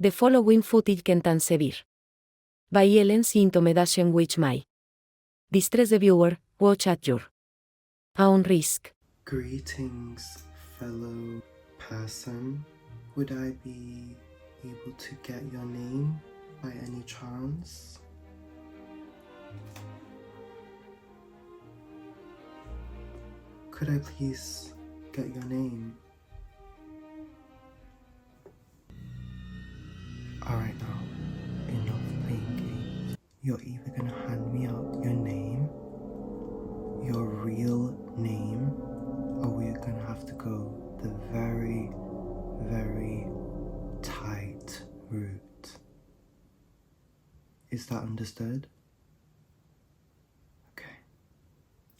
The following footage contains severe violence and intimidation which may distress the viewer. Watch at your own risk. Greetings, fellow person. Would I be able to get your name by any chance? Could I please get your name? Alright now, enough playing games. You're either gonna hand me out your name, your real name, or we're gonna have to go the very, very tight route. Is that understood? Okay.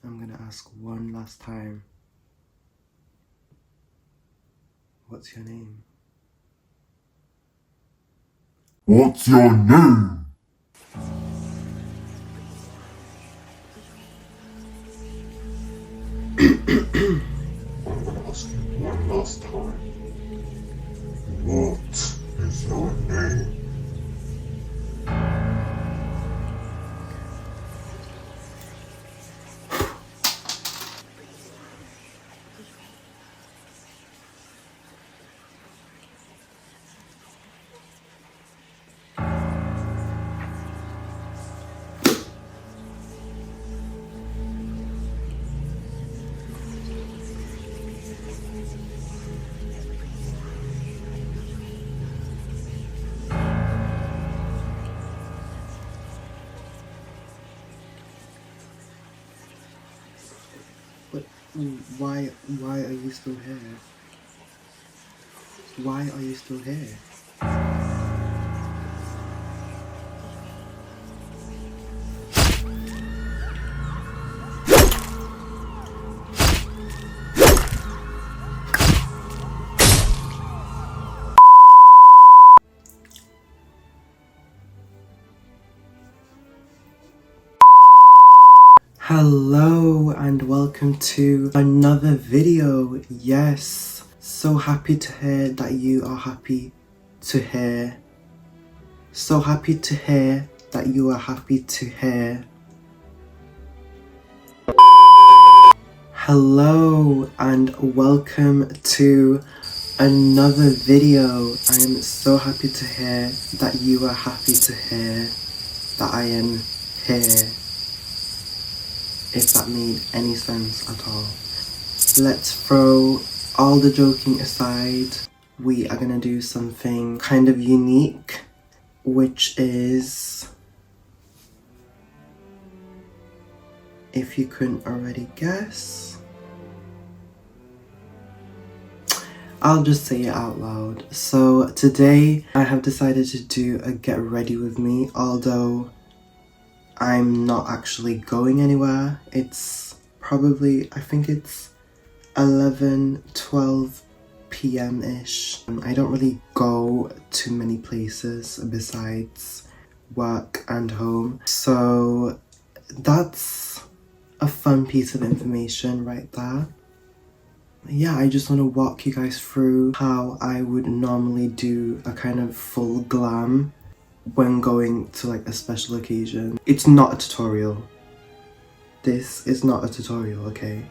I'm gonna ask one last time. What's your name? What's your name? I'm gonna ask you one last time. What is your name? But why are you still here? Why are you still here? Hello and welcome to another video. Yes, so happy to hear that you are happy to hear. So happy to hear that you are happy to hear. Hello and welcome to another video. I am so happy to hear that you are happy to hear that I am here. If that made any sense at all. Let's throw all the joking aside. We are gonna do something kind of unique, which is, if you couldn't already guess, I'll just say it out loud. So today I have decided to do a get ready with me, although I'm not actually going anywhere. It's probably, I think it's 11-12 p.m-ish. I don't really go to many places besides work and home. So that's a fun piece of information right there. Yeah, I just want to walk you guys through how I would normally do a kind of full glam when going to like a special occasion. It's not a tutorial. This is not a tutorial, okay?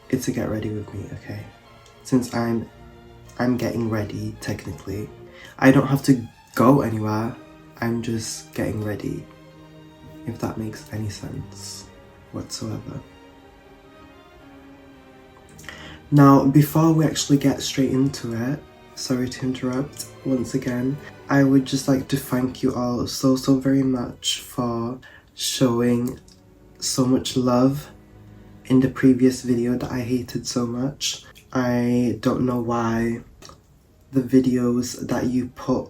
It's a get ready with me, okay? Since I'm getting ready, technically. I don't have to go anywhere. I'm just getting ready. If that makes any sense whatsoever. Now, before we actually get straight into it, sorry to interrupt once again, I would just like to thank you all so very much for showing so much love in the previous video that I hated so much. I don't know why the videos that you put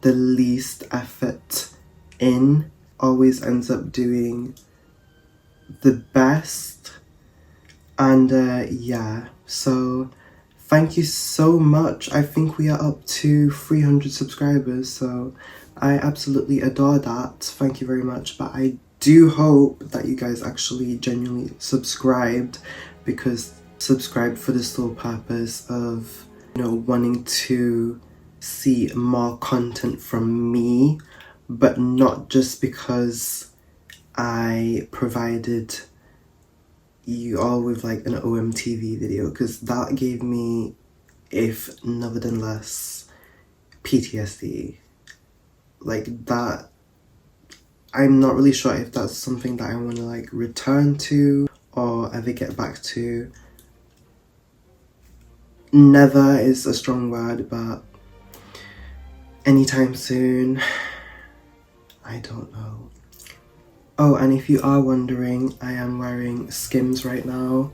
the least effort in always ends up doing the best. And yeah, so thank you so much. I think we are up to 300 subscribers, so I absolutely adore that. Thank you very much. But I do hope that you guys actually genuinely subscribed, because subscribed for the sole purpose of, you know, wanting to see more content from me, but not just because I provided you all with like an OMTV video, because that gave me, if nevertheless, PTSD. Like that, I'm not really sure if that's something that I want to like return to or ever get back to. Never is a strong word, but anytime soon, I don't know. Oh, and if you are wondering, I am wearing Skims right now.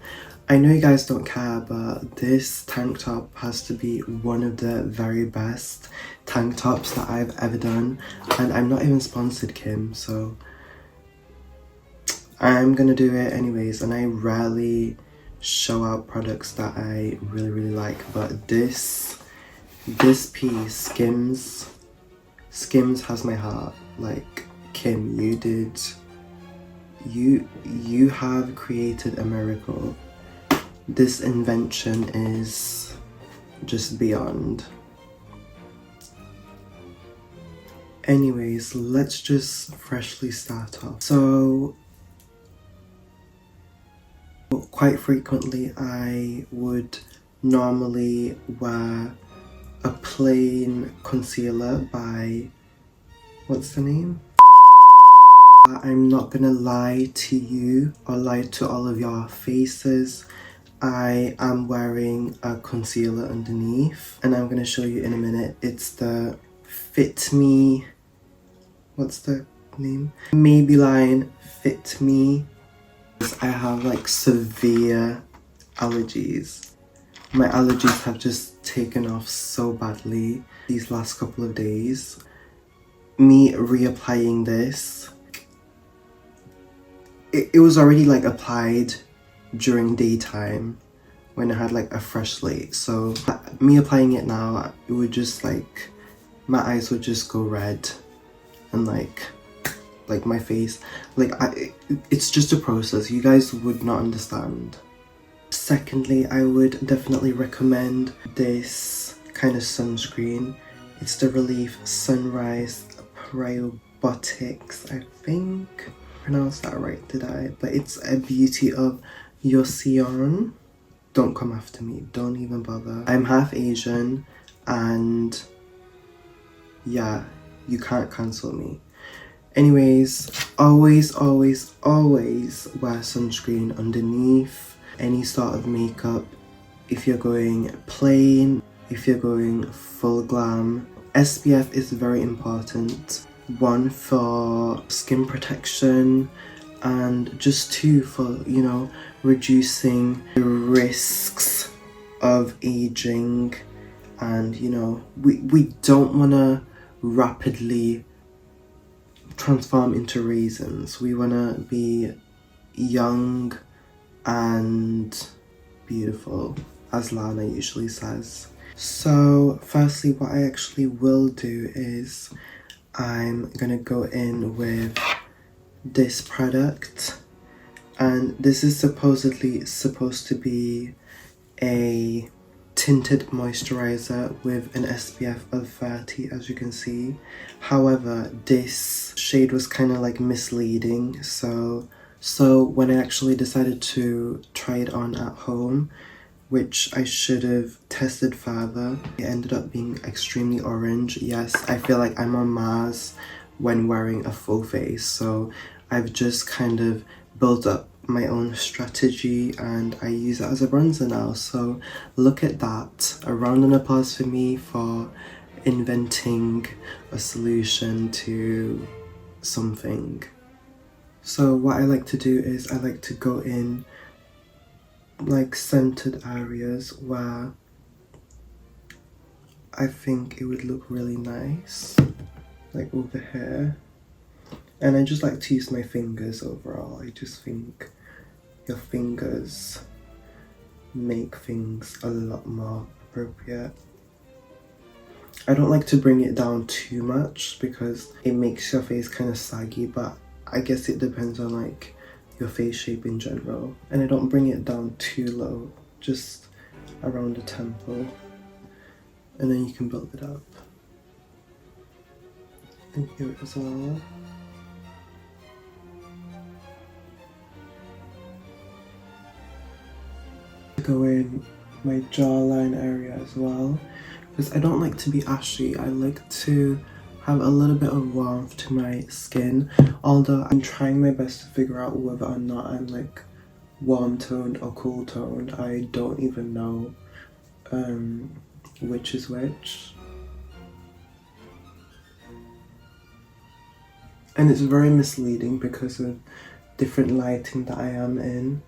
I know you guys don't care, but this tank top has to be one of the very best tank tops that I've ever done. And I'm not even sponsored, Kim, so I'm gonna do it anyways. And I rarely show out products that I really like, but this piece, Skims has my heart. Like, Kim, you have created a miracle. This invention is just beyond. Anyways, let's just freshly start off. So quite frequently I would normally wear a plain concealer by, what's the name? I'm not gonna lie to you or lie to all of your faces. I am wearing a concealer underneath, and I'm gonna show you in a minute. It's the Fit Me, what's the name? Maybelline Fit Me. I have like severe allergies. My allergies have just taken off so badly these last couple of days. Me reapplying this, it was already like applied during daytime when I had like a fresh slate. So me applying it now, it would just like, my eyes would just go red and like my face, like it's just a process. You guys would not understand. Secondly, I would definitely recommend this kind of sunscreen. It's the Relief Sunrise Probiotics, I think. Pronounced that right, did I? But it's a beauty of Joseon. Don't come after me, don't even bother. I'm half Asian, and yeah, you can't cancel me. Anyways, always wear sunscreen underneath any sort of makeup. If you're going plain, if you're going full glam, SPF is very important. 1 for skin protection, and just 2 for, you know, reducing the risks of aging. And you know, we don't want to rapidly transform into raisins. We want to be young and beautiful, as Lana usually says. So firstly, what I actually will do is I'm gonna go in with this product, and this is supposedly supposed to be a tinted moisturizer with an SPF of 30, as you can see. However, this shade was kind of like misleading, so when I actually decided to try it on at home, which I should have tested further, it ended up being extremely orange. Yes, I feel like I'm on Mars when wearing a full face, so I've just kind of built up my own strategy and I use it as a bronzer now. So look at that. A round of applause for me for inventing a solution to something. So what I like to do is I like to go in like centered areas where I think it would look really nice, like over here. And I just like to use my fingers overall. I just think your fingers make things a lot more appropriate. I don't like to bring it down too much because it makes your face kind of saggy, but I guess it depends on like your face shape in general. And I don't bring it down too low, just around the temple. and then you can build it up. And here as well. Go in my jawline area as well, because I don't like to be ashy. I like to have a little bit of warmth to my skin, although I'm trying my best to figure out whether or not I'm like warm toned or cool toned. I don't even know which is which. And it's very misleading because of different lighting that I am in.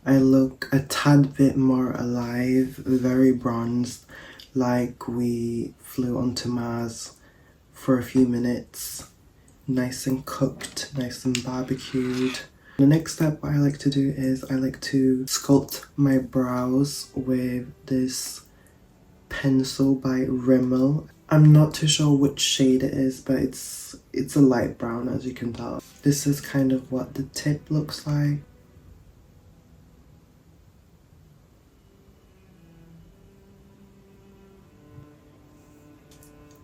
I look a tad bit more alive, very bronzed, like we flew onto Mars for a few minutes. Nice and cooked, nice and barbecued. The next step what I like to do is I like to sculpt my brows with this pencil by Rimmel. I'm not too sure which shade it is, but it's a light brown, as you can tell. This is kind of what the tip looks like.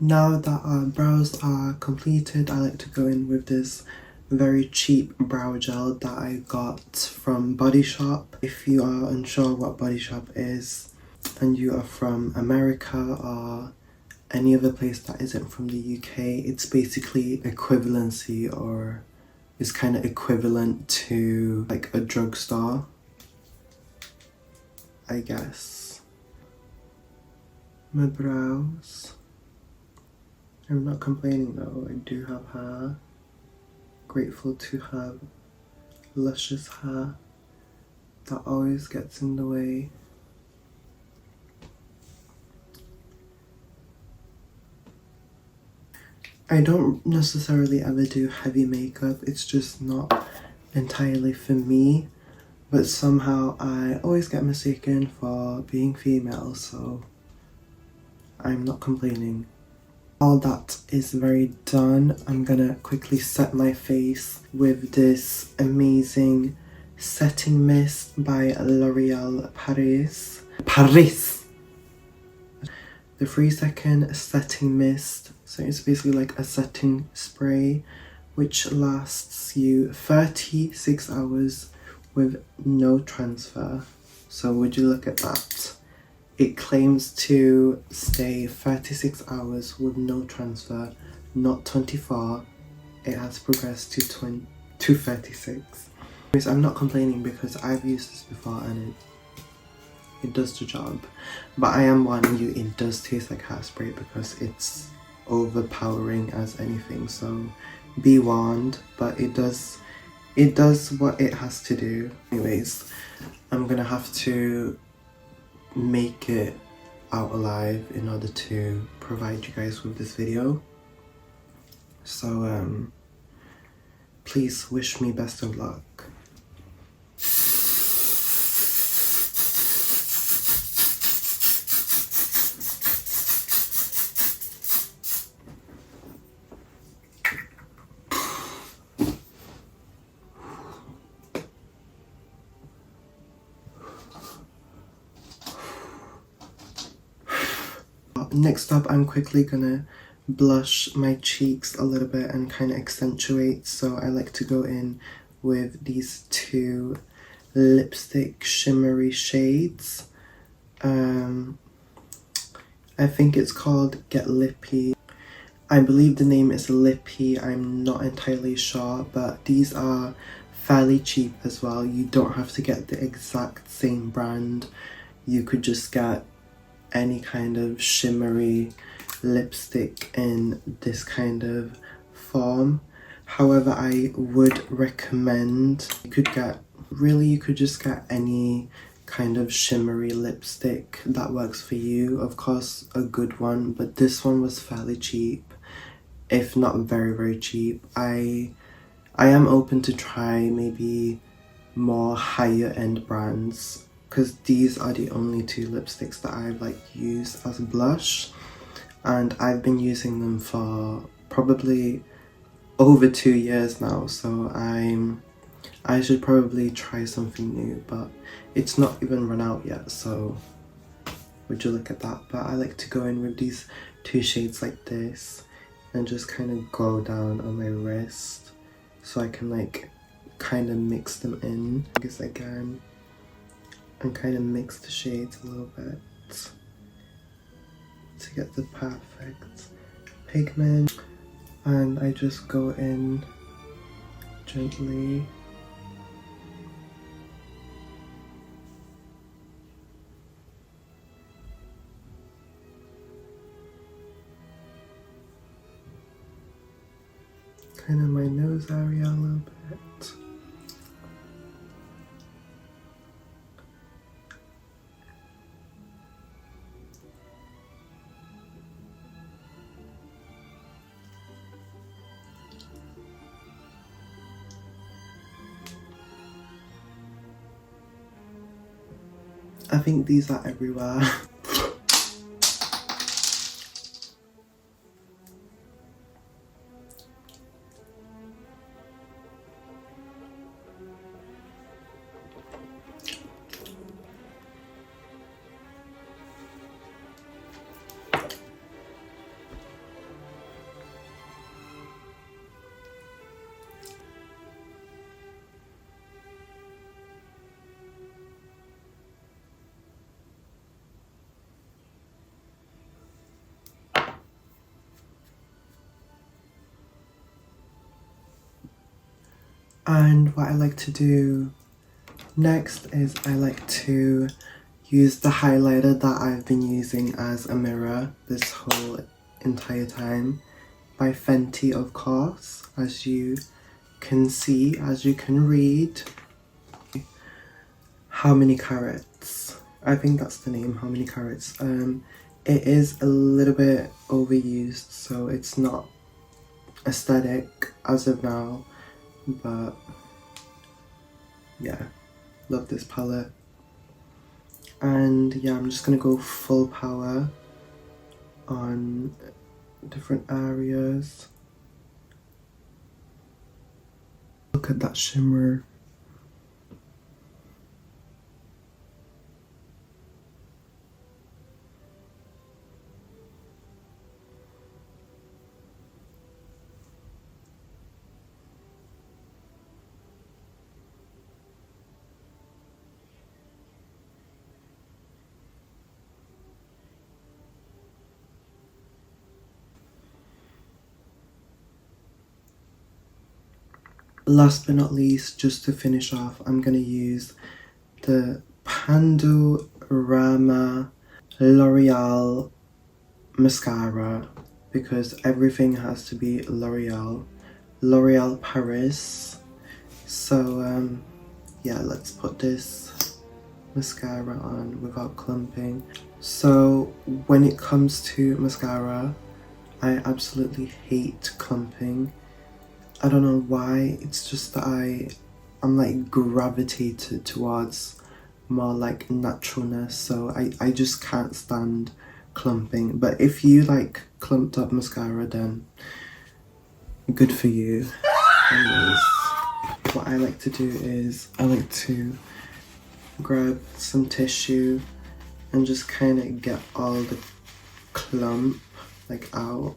Now that our brows are completed, I like to go in with this very cheap brow gel that I got from Body Shop. If you are unsure what Body Shop is and you are from America or any other place that isn't from the UK, it's basically equivalency, or is kind of equivalent to like a drugstore, I guess. My brows. I'm not complaining though, I do have hair. Grateful to have luscious hair that always gets in the way. I don't necessarily ever do heavy makeup, it's just not entirely for me, but somehow I always get mistaken for being female, so I'm not complaining. All that is very done. I'm gonna quickly set my face with this amazing setting mist by L'Oreal Paris. The 3-second setting mist. So it's basically like a setting spray which lasts you 36 hours with no transfer. So would you look at that? It claims to stay 36 hours with no transfer, not 24. It has progressed to 36. Anyways, I'm not complaining because I've used this before and it does the job. But I am warning you, it does taste like hairspray because it's overpowering as anything. So be warned, but it does what it has to do. Anyways, I'm gonna have to make it out alive in order to provide you guys with this video. So please wish me best of luck. Next up, I'm quickly gonna blush my cheeks a little bit and kind of accentuate. So I like to go in with these two lipstick shimmery shades. I think it's called Get Lippy. I believe the name is Lippy, I'm not entirely sure, but these are fairly cheap as well. You don't have to get the exact same brand. You could just get any kind of shimmery lipstick in this kind of form. However, I would recommend you could just get any kind of shimmery lipstick that works for you. Of course, a good one, but this one was fairly cheap, if not very, very cheap. I am open to try maybe more higher end brands, because these are the only two lipsticks that I've used as a blush, and I've been using them for probably over 2 years now, so I should probably try something new, but it's not even run out yet, so would you look at that. But I like to go in with these two shades like this and just kind of go down on my wrist so I can like kind of mix them in again and kind of mix the shades a little bit to get the perfect pigment. And I just go in gently. Kind of my nose area a little bit. I think these are everywhere. And what I like to do next is I like to use the highlighter that I've been using as a mirror this whole entire time by Fenty, of course, as you can see, as you can read. How Many Carats, I think that's the name, How Many Carats. It is a little bit overused, so it's not aesthetic as of now, but yeah, love this palette. And yeah, I'm just gonna go full power on different areas. Look at that shimmer. Last but not least, just to finish off, I'm gonna use the Pandorama L'Oreal mascara because everything has to be L'Oreal Paris. So yeah, let's put this mascara on without clumping. So when it comes to mascara, I absolutely hate clumping. I don't know why, it's just that I'm like gravitated towards more like naturalness, so I just can't stand clumping. But if you like clumped up mascara, then good for you. Anyways, what I like to do is I like to grab some tissue and just kind of get all the clump like out.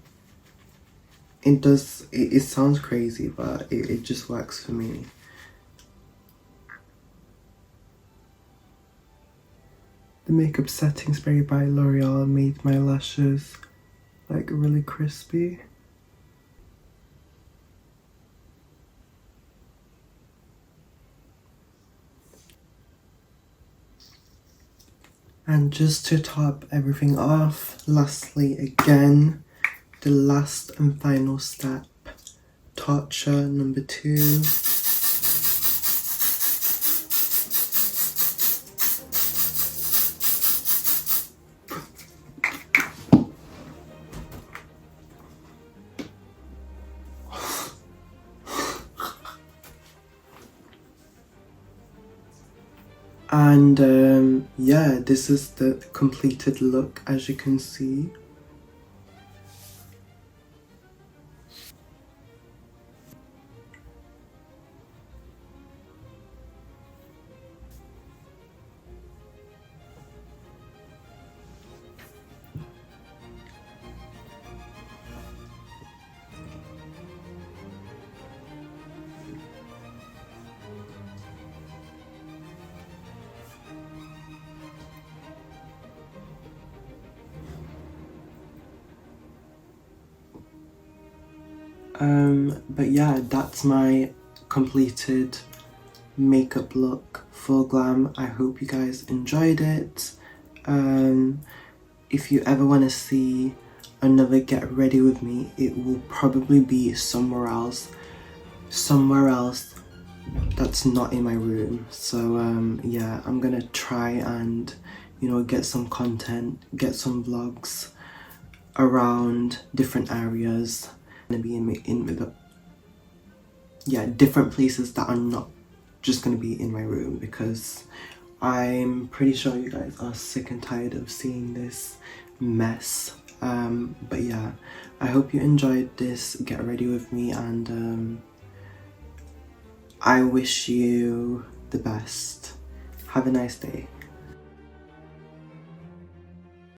It sounds crazy, but it just works for me. The makeup setting spray by L'Oreal made my lashes like really crispy. And just to top everything off, lastly again, the last and final step, torture number 2. And yeah, this is the completed look, as you can see. But yeah, that's my completed makeup look, full glam. I hope you guys enjoyed it. If you ever want to see another get ready with me, it will probably be somewhere else that's not in my room. So yeah, I'm gonna try and, you know, get some content, get some vlogs around different areas. I'm gonna be different places that are not just gonna be in my room, because I'm pretty sure you guys are sick and tired of seeing this mess. But yeah, I hope you enjoyed this get ready with me, and I wish you the best. Have a nice day.